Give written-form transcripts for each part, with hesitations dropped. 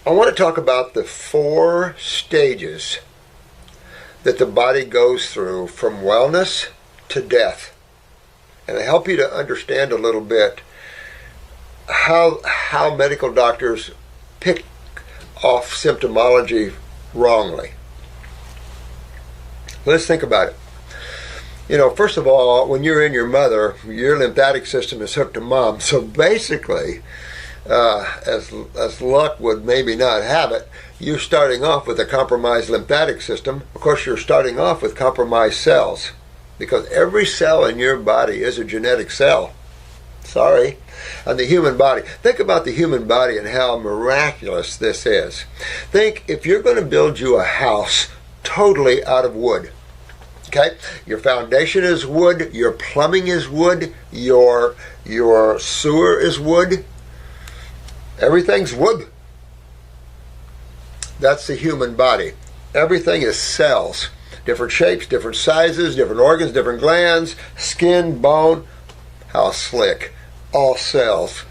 I want to talk about the 4 stages that the body goes through from wellness to death. And I help you to understand a little bit how medical doctors pick off symptomology wrongly. Let's think about it. You know, first of all, when you're in your mother, your lymphatic system is hooked to mom. So basically, as luck would maybe not have it, you're starting off with a compromised lymphatic system. Of course, you're starting off with compromised cells, because every cell in your body is a genetic cell. Sorry. And the human body. Think about the human body and how miraculous this is. Think if you're going to build you a house totally out of wood. Okay? Your foundation is wood, your plumbing is wood, your sewer is wood. Everything's wood. That's the human body. Everything is cells. Different shapes, different sizes, different organs, different glands, skin, bone. How slick. All cells.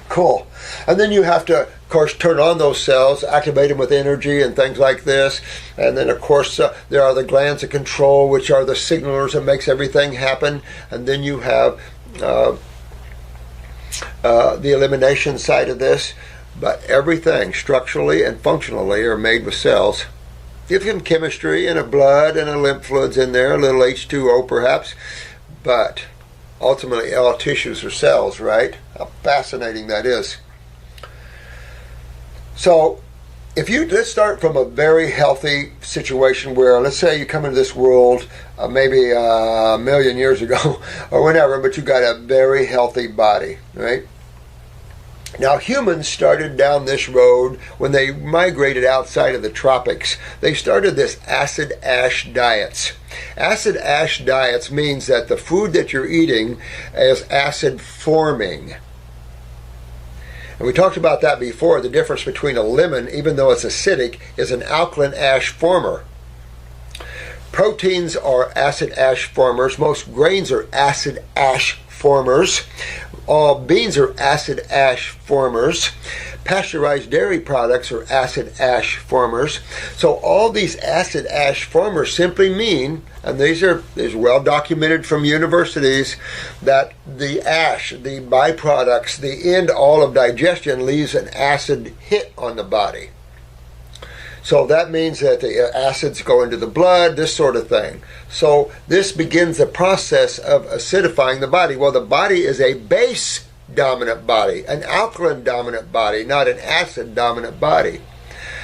Cool. And then you have to, of course, turn on those cells, activate them with energy and things like this. And then, of course, there are the glands of control, which are the signalers that makes everything happen. And then you have the elimination side of this. But everything, structurally and functionally, are made with cells. Give them chemistry and a blood and a lymph fluids in there, a little H2O perhaps. But ultimately, all tissues are cells, right? How fascinating that is. So, let's start from a very healthy situation where, let's say you come into this world maybe a million years ago or whenever, but you got a very healthy body, right? Now, humans started down this road when they migrated outside of the tropics. They started this acid-ash diets. Acid-ash diets means that the food that you're eating is acid-forming. And we talked about that before. The difference between a lemon, even though it's acidic, is an alkaline ash former. Proteins are acid ash formers. Most grains are acid ash formers. All beans are acid ash formers. Pasteurized dairy products are acid ash formers. So all these acid ash formers simply mean, and these are well documented from universities, that the ash, the byproducts, the end all of digestion leaves an acid hit on the body. So that means that the acids go into the blood, this sort of thing. So this begins the process of acidifying the body. Well, the body is a base-dominant body, an alkaline-dominant body, not an acid-dominant body.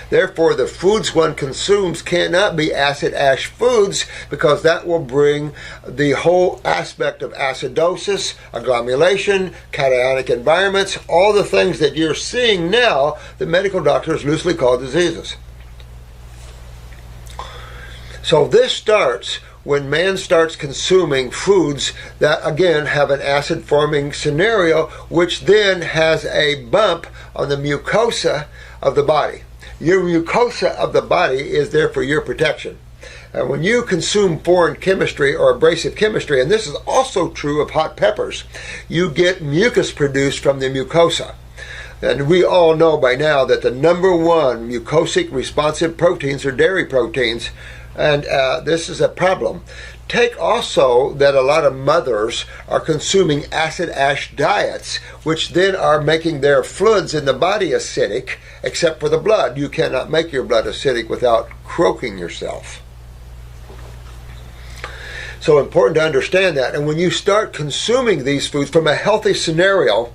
Therefore, the foods one consumes cannot be acid-ash foods, because that will bring the whole aspect of acidosis, agglomulation, cationic environments, all the things that you're seeing now that medical doctors loosely call diseases. So this starts when man starts consuming foods that, again, have an acid-forming scenario, which then has a bump on the mucosa of the body. Your mucosa of the body is there for your protection. And when you consume foreign chemistry or abrasive chemistry, and this is also true of hot peppers, you get mucus produced from the mucosa. And we all know by now that the number one mucosic responsive proteins are dairy proteins. And this is a problem. Take also that a lot of mothers are consuming acid-ash diets, which then are making their fluids in the body acidic, except for the blood. You cannot make your blood acidic without croaking yourself. So important to understand that. And when you start consuming these foods from a healthy scenario,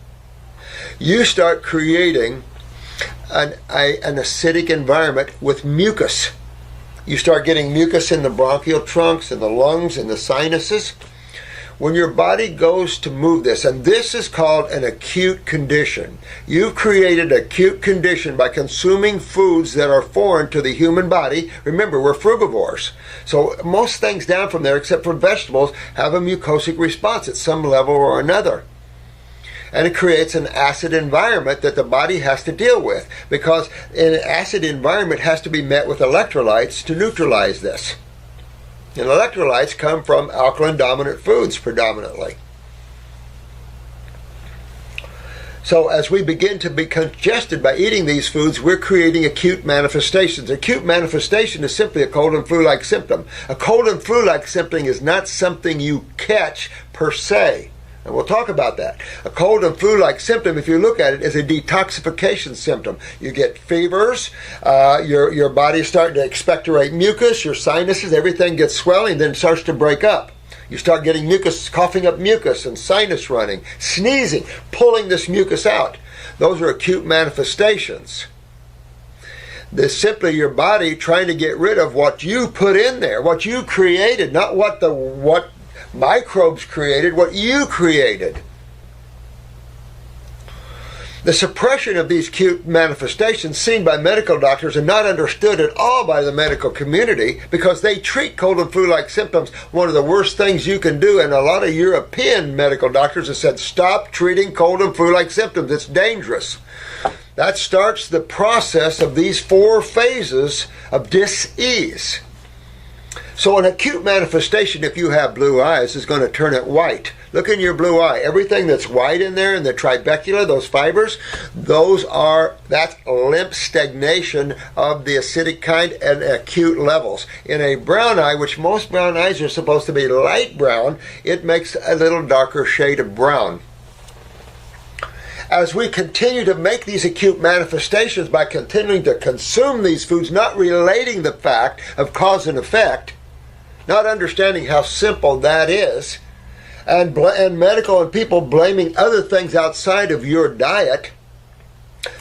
you start creating an acidic environment with mucus. You start getting mucus in the bronchial trunks, in the lungs, in the sinuses. When your body goes to move this, and this is called an acute condition. You've created an acute condition by consuming foods that are foreign to the human body. Remember, we're frugivores. So most things down from there, except for vegetables, have a mucosic response at some level or another. And it creates an acid environment that the body has to deal with, because an acid environment has to be met with electrolytes to neutralize this. And electrolytes come from alkaline dominant foods predominantly. So as we begin to be congested by eating these foods, we're creating acute manifestations. Acute manifestation is simply a cold and flu-like symptom. A cold and flu-like symptom is not something you catch per se. And we'll talk about that. A cold and flu-like symptom, if you look at it, is a detoxification symptom. You get fevers, your body's starting to expectorate mucus, your sinuses, everything gets swelling, then starts to break up. You start getting mucus, coughing up mucus and sinus running, sneezing, pulling this mucus out. Those are acute manifestations. This simply your body trying to get rid of what you put in there, what you created, not what microbes created, what you created. The suppression of these acute manifestations seen by medical doctors and not understood at all by the medical community, because they treat cold and flu-like symptoms one of the worst things you can do, and a lot of European medical doctors have said, stop treating cold and flu-like symptoms, it's dangerous. That starts the process of these 4 phases of dis-ease. So an acute manifestation, if you have blue eyes, is going to turn it white. Look in your blue eye. Everything that's white in there, in the trabecula, those fibers, that's lymph stagnation of the acidic kind at acute levels. In a brown eye, which most brown eyes are supposed to be light brown, it makes a little darker shade of brown. As we continue to make these acute manifestations by continuing to consume these foods, not relating the fact of cause and effect, not understanding how simple that is, and medical and people blaming other things outside of your diet,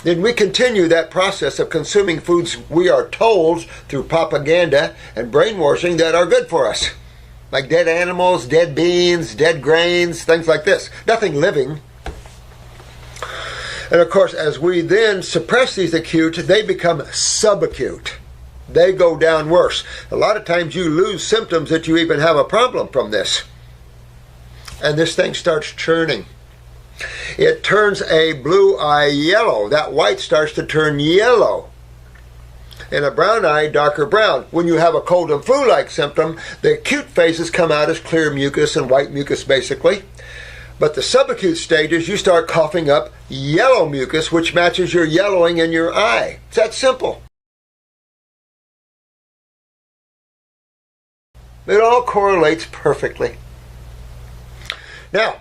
then we continue that process of consuming foods we are told through propaganda and brainwashing that are good for us. Like dead animals, dead beans, dead grains, things like this. Nothing living. And of course, as we then suppress these acute, they become subacute. They go down worse. A lot of times you lose symptoms that you even have a problem from this. And this thing starts churning. It turns a blue eye yellow. That white starts to turn yellow. In a brown eye, darker brown. When you have a cold and flu-like symptom, the acute phases come out as clear mucus and white mucus basically. But the subacute stages, you start coughing up yellow mucus, which matches your yellowing in your eye. It's that simple. It all correlates perfectly. Now,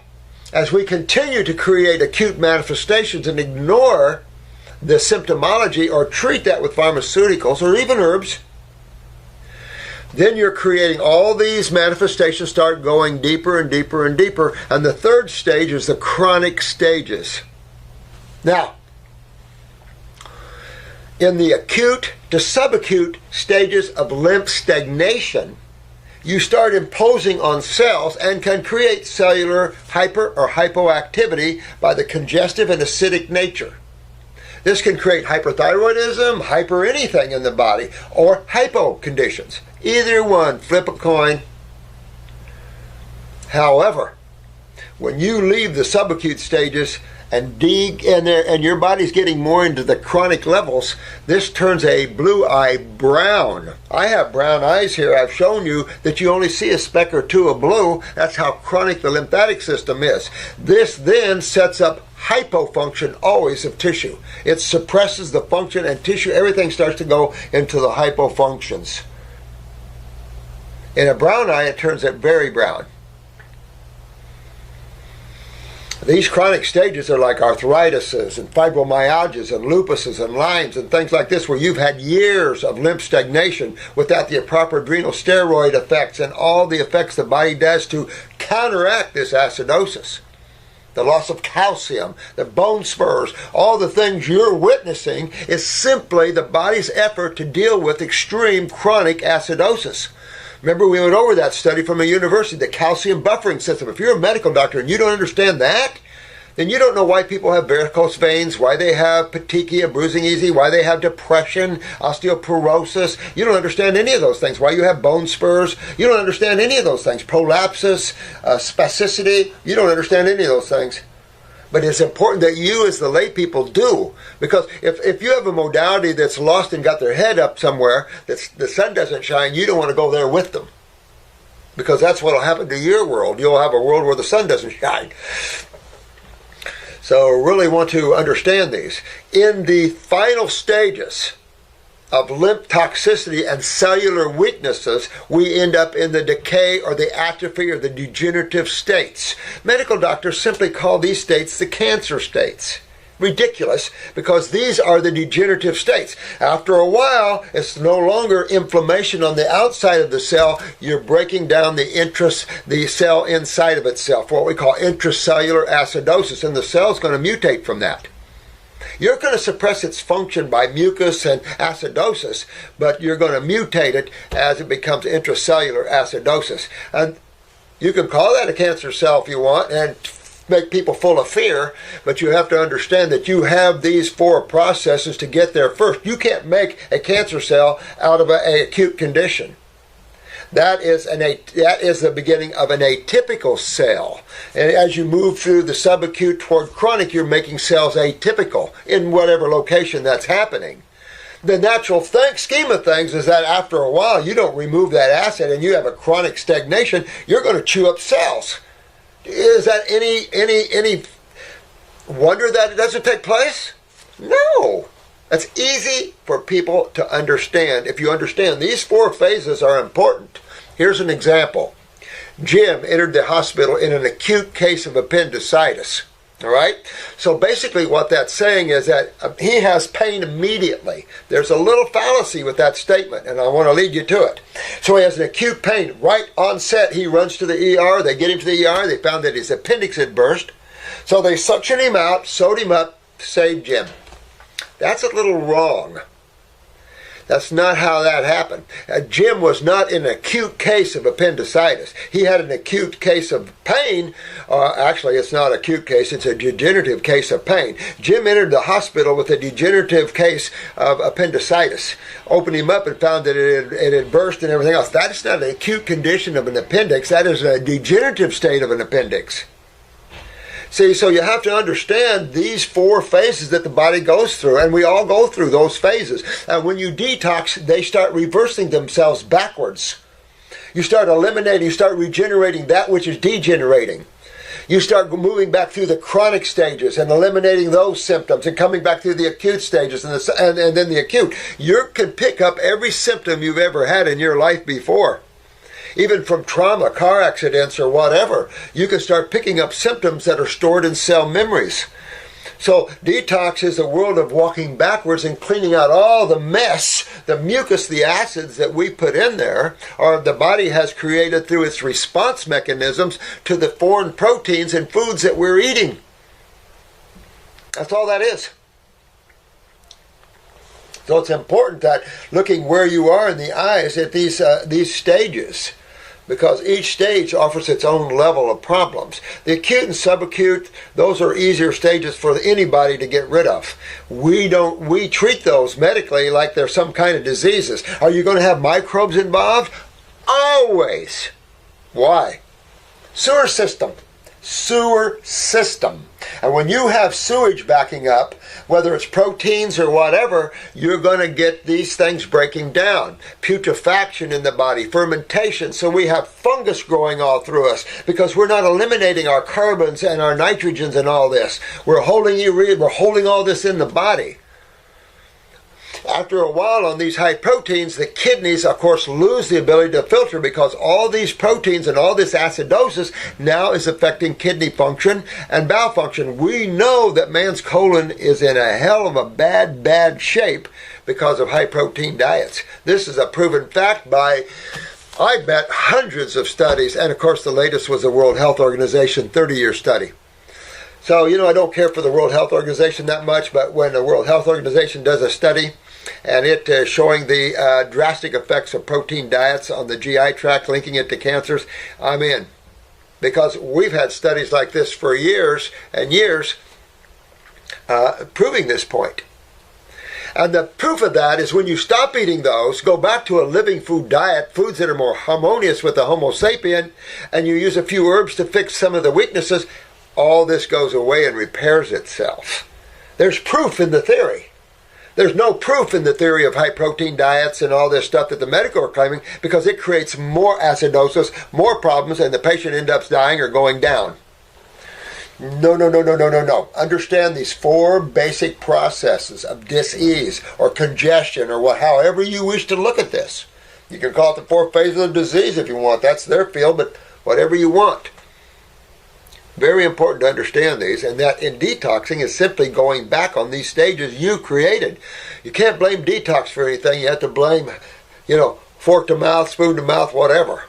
as we continue to create acute manifestations and ignore the symptomology or treat that with pharmaceuticals or even herbs, then you're creating all these manifestations start going deeper and deeper and deeper. And the third stage is the chronic stages. Now, in the acute to subacute stages of lymph stagnation, you start imposing on cells and can create cellular hyper or hypoactivity by the congestive and acidic nature. This can create hyperthyroidism, hyper anything in the body, or hypo conditions. Either one, flip a coin. However, when you leave the subacute stages and your body's getting more into the chronic levels, this turns a blue eye brown. I have brown eyes here. I've shown you that you only see a speck or two of blue. That's how chronic the lymphatic system is. This then sets up hypofunction always of tissue. It suppresses the function and tissue. Everything starts to go into the hypofunctions. In a brown eye, it turns it very brown. These chronic stages are like arthritises and fibromyalgias and lupuses and Lyme's and things like this, where you've had years of lymph stagnation without the proper adrenal steroid effects and all the effects the body does to counteract this acidosis. The loss of calcium, the bone spurs, all the things you're witnessing is simply the body's effort to deal with extreme chronic acidosis. Remember, we went over that study from a university, the calcium buffering system. If you're a medical doctor and you don't understand that, then you don't know why people have varicose veins, why they have petechia, bruising easy, why they have depression, osteoporosis. You don't understand any of those things. Why you have bone spurs. You don't understand any of those things. Prolapsus, spasticity. You don't understand any of those things. But it's important that you as the lay people do. Because if you have a modality that's lost and got their head up somewhere, that the sun doesn't shine, you don't want to go there with them. Because that's what will happen to your world. You'll have a world where the sun doesn't shine. So really want to understand these. In the final stages of lymph toxicity and cellular weaknesses, we end up in the decay or the atrophy or the degenerative states. Medical doctors simply call these states the cancer states. Ridiculous, because these are the degenerative states. After a while, it's no longer inflammation on the outside of the cell. You're breaking down the cell inside of itself, what we call intracellular acidosis, and the cell's going to mutate from that. You're going to suppress its function by mucus and acidosis, but you're going to mutate it as it becomes intracellular acidosis. And you can call that a cancer cell if you want, and make people full of fear, but you have to understand that you have these four processes to get there first. You can't make a cancer cell out of an acute condition. That is the beginning of an atypical cell. And as you move through the subacute toward chronic, you're making cells atypical in whatever location that's happening. The natural scheme of things is that after a while, you don't remove that acid and you have a chronic stagnation, you're going to chew up cells. Is that any wonder that it doesn't take place? No. That's easy for people to understand. If you understand, these four phases are important. Here's an example. Jim entered the hospital in an acute case of appendicitis. All right? So basically what that's saying is that he has pain immediately. There's a little fallacy with that statement, and I want to lead you to it. So he has an acute pain. Right on set, he runs to the ER. They get him to the ER. They found that his appendix had burst. So they suction him out, sewed him up, saved Jim. That's a little wrong. That's not how that happened. Jim was not in an acute case of appendicitis. He had an acute case of pain. Actually, it's not an acute case. It's a degenerative case of pain. Jim entered the hospital with a degenerative case of appendicitis. Opened him up and found that it had burst and everything else. That is not an acute condition of an appendix. That is a degenerative state of an appendix. See, so you have to understand these four phases that the body goes through, and we all go through those phases. And when you detox, they start reversing themselves backwards. You start eliminating, you start regenerating that which is degenerating. You start moving back through the chronic stages and eliminating those symptoms and coming back through the acute stages and then the acute. You can pick up every symptom you've ever had in your life before. Even from trauma, car accidents, or whatever, you can start picking up symptoms that are stored in cell memories. So detox is a world of walking backwards and cleaning out all the mess, the mucus, the acids that we put in there, or the body has created through its response mechanisms to the foreign proteins and foods that we're eating. That's all that is. So it's important that looking where you are in the eyes at these stages, because each stage offers its own level of problems. The acute and subacute, those are easier stages for anybody to get rid of. We treat those medically like they're some kind of diseases. Are you going to have microbes involved? Always. Why? Sewer system. And when you have sewage backing up, whether it's proteins or whatever, you're going to get these things breaking down. Putrefaction in the body, fermentation. So we have fungus growing all through us because we're not eliminating our carbons and our nitrogens and all this. We're holding all this in the body. After a while on these high proteins, the kidneys, of course, lose the ability to filter because all these proteins and all this acidosis now is affecting kidney function and bowel function. We know that man's colon is in a hell of a bad shape because of high protein diets. This is a proven fact by, I bet, hundreds of studies. And of course, the latest was the World Health Organization 30-year study. So, I don't care for the World Health Organization that much, but when the World Health Organization does a study, and it showing the drastic effects of protein diets on the GI tract, linking it to cancers, I'm in. Because we've had studies like this for years and years proving this point. And the proof of that is when you stop eating those, go back to a living food diet, foods that are more harmonious with the Homo sapien, and you use a few herbs to fix some of the weaknesses, all this goes away and repairs itself. There's proof in the theory. There's no proof in the theory of high protein diets and all this stuff that the medical are claiming because it creates more acidosis, more problems, and the patient ends up dying or going down. No, no, no, no, no, no, no. Understand these 4 basic processes of dis-ease or congestion or however you wish to look at this. You can call it the 4 phases of disease if you want. That's their field, but whatever you want. Very important to understand these, and that in detoxing is simply going back on these stages you created. You can't blame detox for anything. You have to blame, fork to mouth, spoon to mouth, whatever.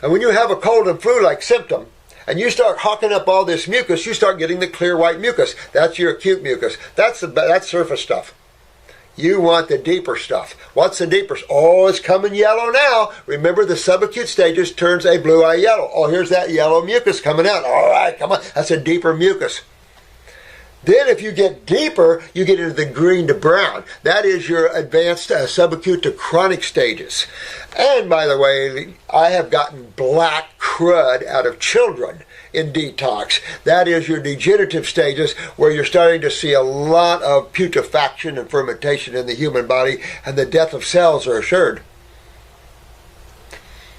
And when you have a cold and flu-like symptom, and you start hawking up all this mucus, you start getting the clear white mucus. That's your acute mucus. That's surface stuff. You want the deeper stuff. What's the deeper? Oh, it's coming yellow now. Remember, the subacute stages turns a blue-eye yellow. Oh, here's that yellow mucus coming out. All right, come on. That's a deeper mucus. Then if you get deeper, you get into the green to brown. That is your advanced subacute to chronic stages. And by the way, I have gotten black crud out of children in detox. That is your degenerative stages, where you're starting to see a lot of putrefaction and fermentation in the human body, and the death of cells are assured.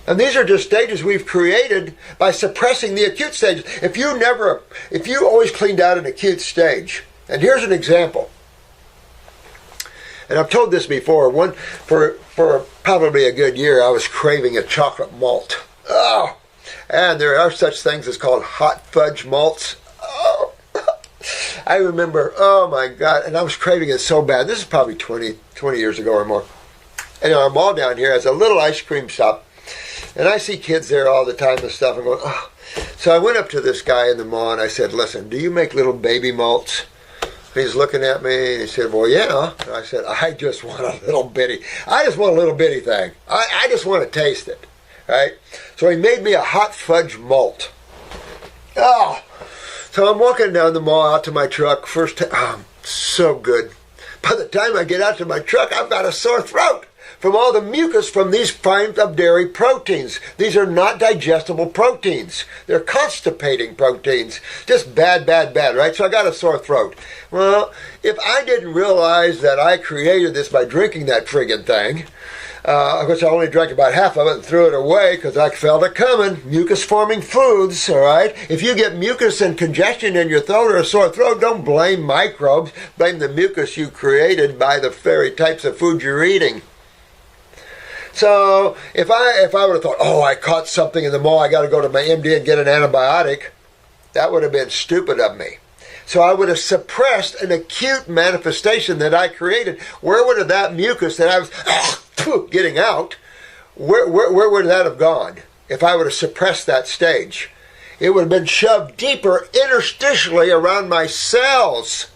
And these are just stages we've created by suppressing the acute stages. If you always cleaned out an acute stage, and here's an example. And I've told this before. For probably a good year, I was craving a chocolate malt. Oh, and there are such things as called hot fudge malts. Oh, I remember. Oh my God! And I was craving it so bad. This is probably 20 years ago or more. And our mall down here has a little ice cream shop. And I see kids there all the time and stuff. I'm going, oh. So I went up to this guy in the mall and I said, listen, do you make little baby malts? He's looking at me and he said, well, yeah. And I said, I just want a little bitty thing. I just want to taste it, right? So he made me a hot fudge malt. Oh, so I'm walking down the mall out to my truck. So good. By the time I get out to my truck, I've got a sore throat from all the mucus from these kinds of dairy proteins. These are not digestible proteins. They're constipating proteins. Just bad, right? So I got a sore throat. Well, if I didn't realize that I created this by drinking that friggin' thing, which I only drank about half of it and threw it away because I felt it coming. Mucus-forming foods, all right? If you get mucus and congestion in your throat or a sore throat, don't blame microbes. Blame the mucus you created by the very types of food you're eating. So if I would have thought, oh, I caught something in the mall, I got to go to my MD and get an antibiotic, that would have been stupid of me. So I would have suppressed an acute manifestation that I created. Where would have that mucus that I was getting out, where would that have gone if I would have suppressed that stage? It would have been shoved deeper interstitially around my cells.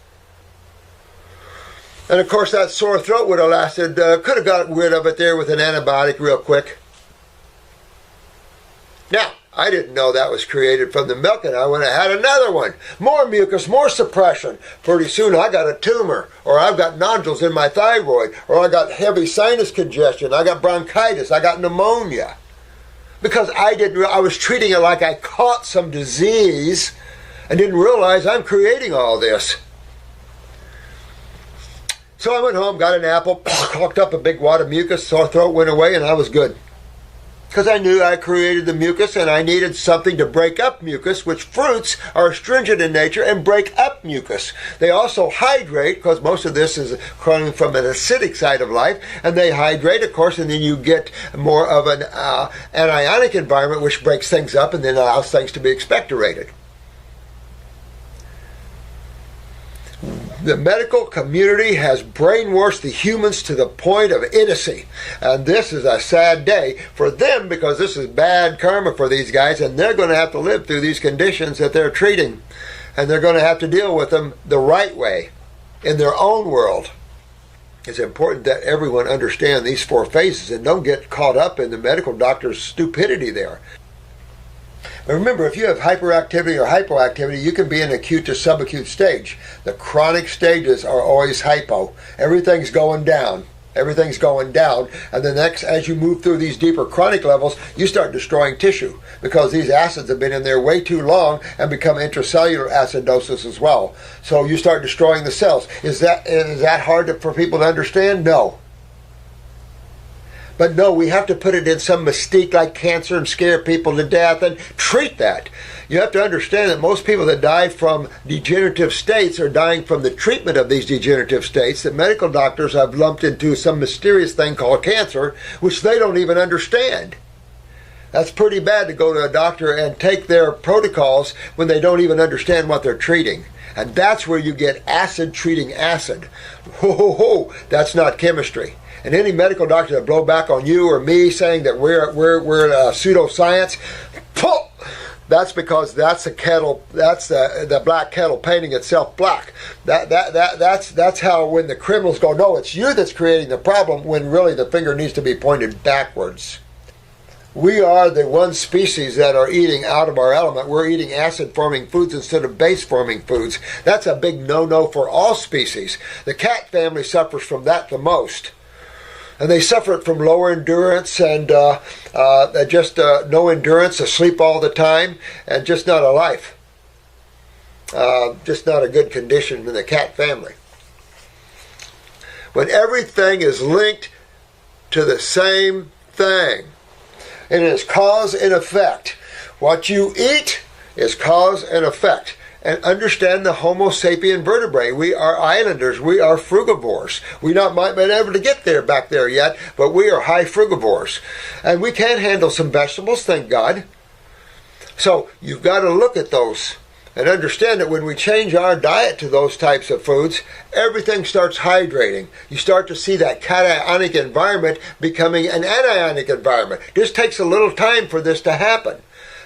And of course that sore throat would have lasted, could have gotten rid of it there with an antibiotic real quick. Now, I didn't know that was created from the milk, and I went and had another one. More mucus, more suppression. Pretty soon I got a tumor, or I've got nodules in my thyroid, or I got heavy sinus congestion, I got bronchitis, I got pneumonia. Because I was treating it like I caught some disease and didn't realize I'm creating all this. So I went home, got an apple, coughed up a big wad of mucus, sore throat went away, and I was good. Because I knew I created the mucus and I needed something to break up mucus, which fruits are astringent in nature and break up mucus. They also hydrate, because most of this is coming from an acidic side of life, and they hydrate, of course, and then you get more of an anionic environment, which breaks things up and then allows things to be expectorated. The medical community has brainwashed the humans to the point of idiocy. And this is a sad day for them, because this is bad karma for these guys, and they're going to have to live through these conditions that they're treating. And they're going to have to deal with them the right way in their own world. It's important that everyone understand these 4 phases and don't get caught up in the medical doctor's stupidity there. Remember, if you have hyperactivity or hypoactivity, you can be in acute to subacute stage. The chronic stages are always hypo. Everything's going down. Everything's going down. And the next, as you move through these deeper chronic levels, you start destroying tissue, because these acids have been in there way too long and become intracellular acidosis as well. So you start destroying the cells. Is that hard for people to understand? No. But no, we have to put it in some mystique like cancer and scare people to death and treat that. You have to understand that most people that die from degenerative states are dying from the treatment of these degenerative states that medical doctors have lumped into some mysterious thing called cancer, which they don't even understand. That's pretty bad to go to a doctor and take their protocols when they don't even understand what they're treating. And that's where you get acid treating acid. Ho, ho, ho, that's not chemistry. And any medical doctor that blow back on you or me saying that we're pseudoscience, that's because that's the kettle, that's the black kettle painting itself black. That's how when the criminals go, no, it's you that's creating the problem, when really the finger needs to be pointed backwards. We are the one species that are eating out of our element. We're eating acid-forming foods instead of base-forming foods. That's a big no-no for all species. The cat family suffers from that the most. And they suffer from lower endurance and just no endurance, asleep all the time, and just not a life. Just not a good condition in the cat family. When everything is linked to the same thing, and it is cause and effect. What you eat is cause and effect. And understand the Homo sapien vertebrae. We are islanders. We are frugivores. We might not been able to get there back there yet, but we are high frugivores. And we can handle some vegetables, thank God. So you've got to look at those and understand that when we change our diet to those types of foods, everything starts hydrating. You start to see that cationic environment becoming an anionic environment. This takes a little time for this to happen.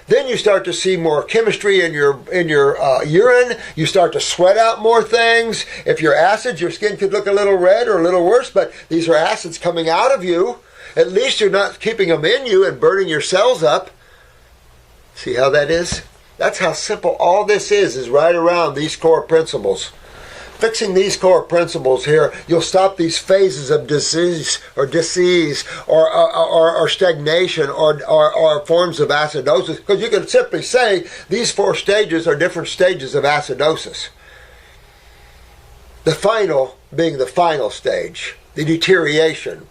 Then you start to see more chemistry in your urine. You start to sweat out more things. If you're acid, your skin could look a little red or a little worse, but these are acids coming out of you. At least you're not keeping them in you and burning your cells up. See how that is? That's how simple all this is right around these core principles. Fixing these core principles here, you'll stop these phases of disease or stagnation or forms of acidosis, because you can simply say these 4 stages are different stages of acidosis. The final being the final stage, the deterioration,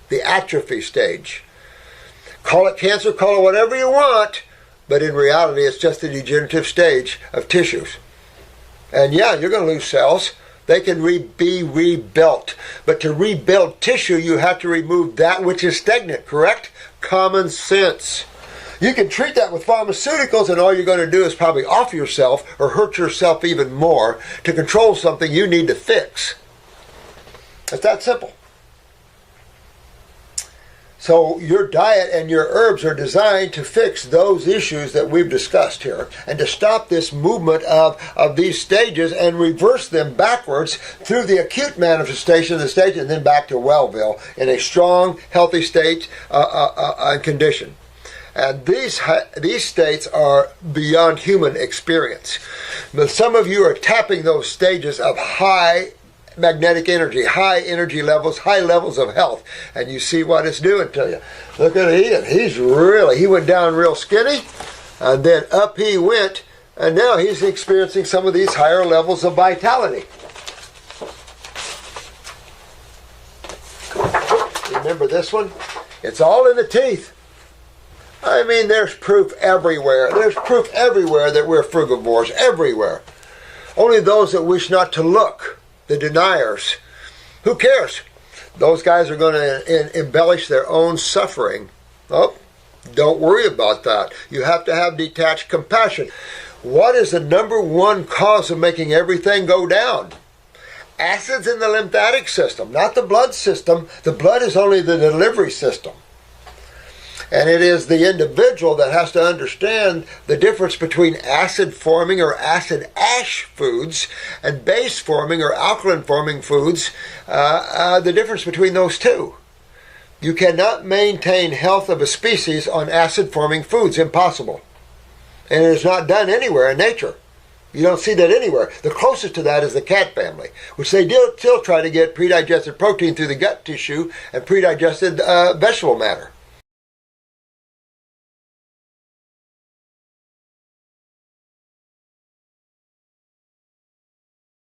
the atrophy stage. Call it cancer, call it whatever you want, but in reality it's just the degenerative stage of tissues. And yeah, you're going to lose cells. They can be rebuilt. But to rebuild tissue, you have to remove that which is stagnant, correct? Common sense. You can treat that with pharmaceuticals, and all you're going to do is probably off yourself or hurt yourself even more to control something you need to fix. It's that simple. So your diet and your herbs are designed to fix those issues that we've discussed here, and to stop this movement of these stages and reverse them backwards through the acute manifestation of the stage, and then back to Wellville in a strong, healthy state and condition. And these states are beyond human experience. But some of you are tapping those stages of high magnetic energy, high energy levels, high levels of health, and you see what it's doing to you. Look at Ian. He went down real skinny, and then up he went, and now he's experiencing some of these higher levels of vitality. Remember this one? It's all in the teeth. I mean, there's proof everywhere. There's proof everywhere that we're frugivores, everywhere. Only those that wish not to look, the deniers, who cares? Those guys are going to embellish their own suffering. Oh, don't worry about that. You have to have detached compassion. What is the number one cause of making everything go down? Acids in the lymphatic system, not the blood system. The blood is only the delivery system. And it is the individual that has to understand the difference between acid-forming or acid-ash foods and base-forming or alkaline-forming foods, the difference between those two. You cannot maintain health of a species on acid-forming foods. Impossible. And it is not done anywhere in nature. You don't see that anywhere. The closest to that is the cat family, which they still try to get predigested protein through the gut tissue and predigested vegetable matter.